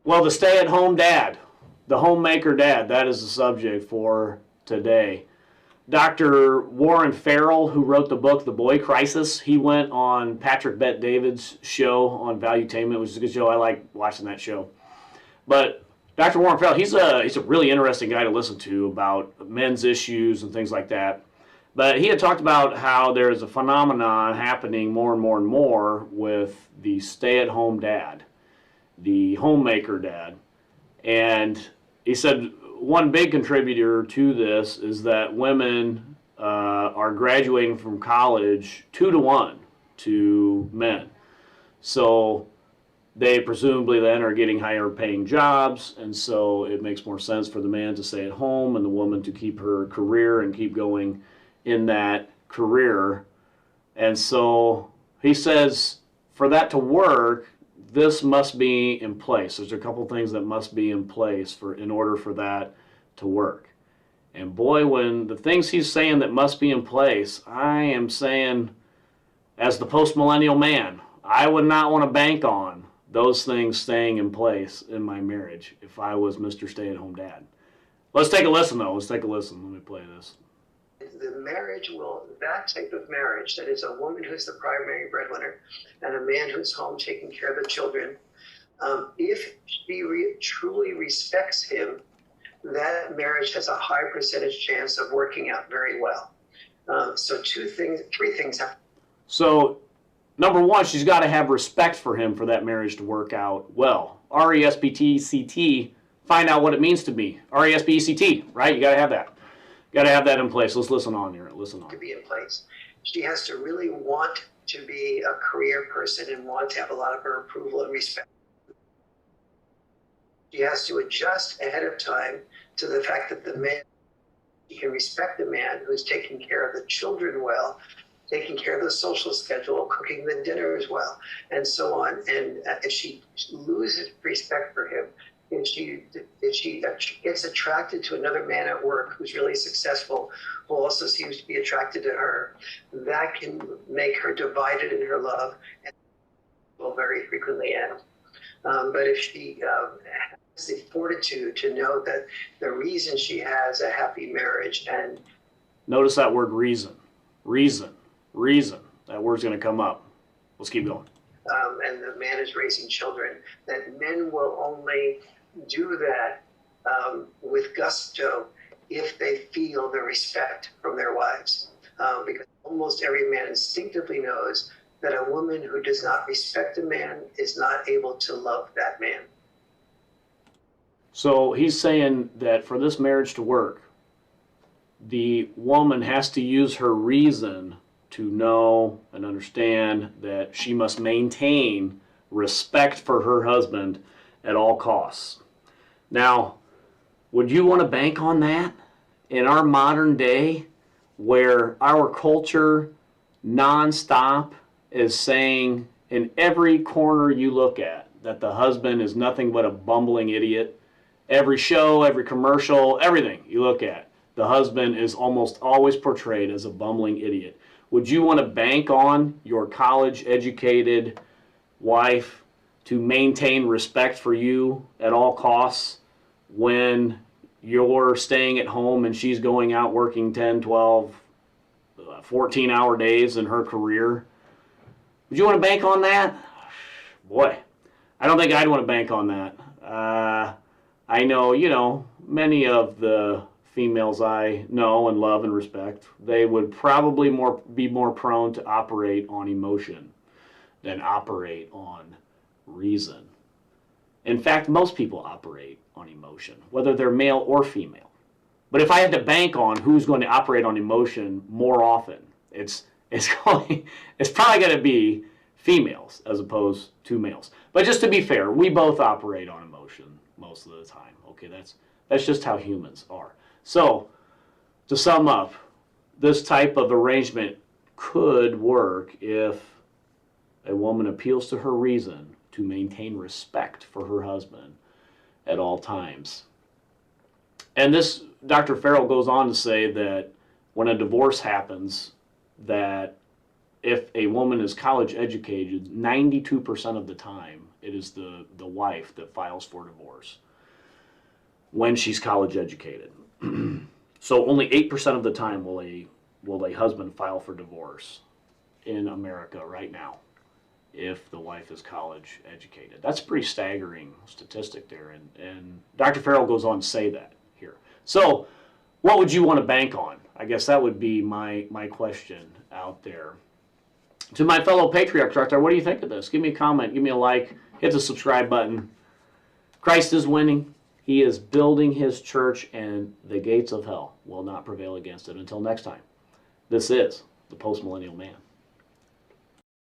Well, the stay-at-home dad, the homemaker dad, that is the subject for today. Dr. Warren Farrell, who wrote the book The Boy Crisis, he went on Patrick Bet-David's show on Valuetainment, which is a good show. I like watching that show. But Dr. Warren Farrell, he's a really interesting guy to listen to about men's issues and things like that. But he had talked about how there's a phenomenon happening more and more and more with the stay-at-home dad, the homemaker dad. And he said one big contributor to this is that women are graduating from college 2-to-1 to men. So they presumably then are getting higher paying jobs, and so it makes more sense for the man to stay at home and the woman to keep her career and keep going in that career. And so he says for that to work, this must be in place. There's a couple things that must be in place in order for that to work. And boy, when the things he's saying that must be in place, I am saying, as the post-millennial man, I would not want to bank on those things staying in place in my marriage if I was Mr. Stay-at-home dad. Let's take a listen, though. Let's take a listen. Let me play this. The marriage that type of marriage, that is a woman who's the primary breadwinner and a man who's home taking care of the children, if she truly respects him, that marriage has a high percentage chance of working out very well. So three things happen. So, number one, she's got to have respect for him for that marriage to work out well. R-E-S-P-T-C-T, find out what it means to be. R-E-S-P-E-C-T, right? You got to have that. Got to have that in place. Let's listen on here. Listen on. To be in place. She has to really want to be a career person and want to have a lot of her approval and respect. She has to adjust ahead of time to the fact that the man, she can respect the man who's taking care of the children well, taking care of the social schedule, cooking the dinners well, and so on. And if she loses respect for him, if she gets attracted to another man at work who's really successful, who also seems to be attracted to her, that can make her divided in her love and will very frequently end. But if she has the fortitude to know that the reason she has a happy marriage, and notice that word reason. That word's going to come up. Let's keep going. And the man is raising children, that men will only do that with gusto if they feel the respect from their wives. Because almost every man instinctively knows that a woman who does not respect a man is not able to love that man. So he's saying that for this marriage to work, the woman has to use her reason to know and understand that she must maintain respect for her husband at all costs. Now, would you want to bank on that in our modern day where our culture nonstop is saying in every corner you look at that the husband is nothing but a bumbling idiot? Every show, every commercial, everything you look at, the husband is almost always portrayed as a bumbling idiot. Would you want to bank on your college-educated wife to maintain respect for you at all costs when you're staying at home and she's going out working 10, 12, 14-hour days in her career? Would you want to bank on that? Boy, I don't think I'd want to bank on that. I know, many of the females I know and love and respect, they would probably be more prone to operate on emotion than operate on reason. In fact, most people operate on emotion, whether they're male or female. But if I had to bank on who's going to operate on emotion more often, it's probably going to be females as opposed to males. But just to be fair, we both operate on emotion most of the time. Okay, that's just how humans are. So, to sum up, this type of arrangement could work if a woman appeals to her reason to maintain respect for her husband at all times. And this, Dr. Farrell goes on to say that when a divorce happens, that if a woman is college educated, 92% of the time it is the wife that files for divorce when she's college educated. So only 8% of the time will a husband file for divorce in America right now if the wife is college educated. That's a pretty staggering statistic there, and Dr. Farrell goes on to say that here. So what would you want to bank on? I guess that would be my question out there. To my fellow patriarchs out there, what do you think of this? Give me a comment, give me a like, hit the subscribe button. Christ is winning. He is building his church, and the gates of hell will not prevail against it. Until next time, this is the Postmillennial Man.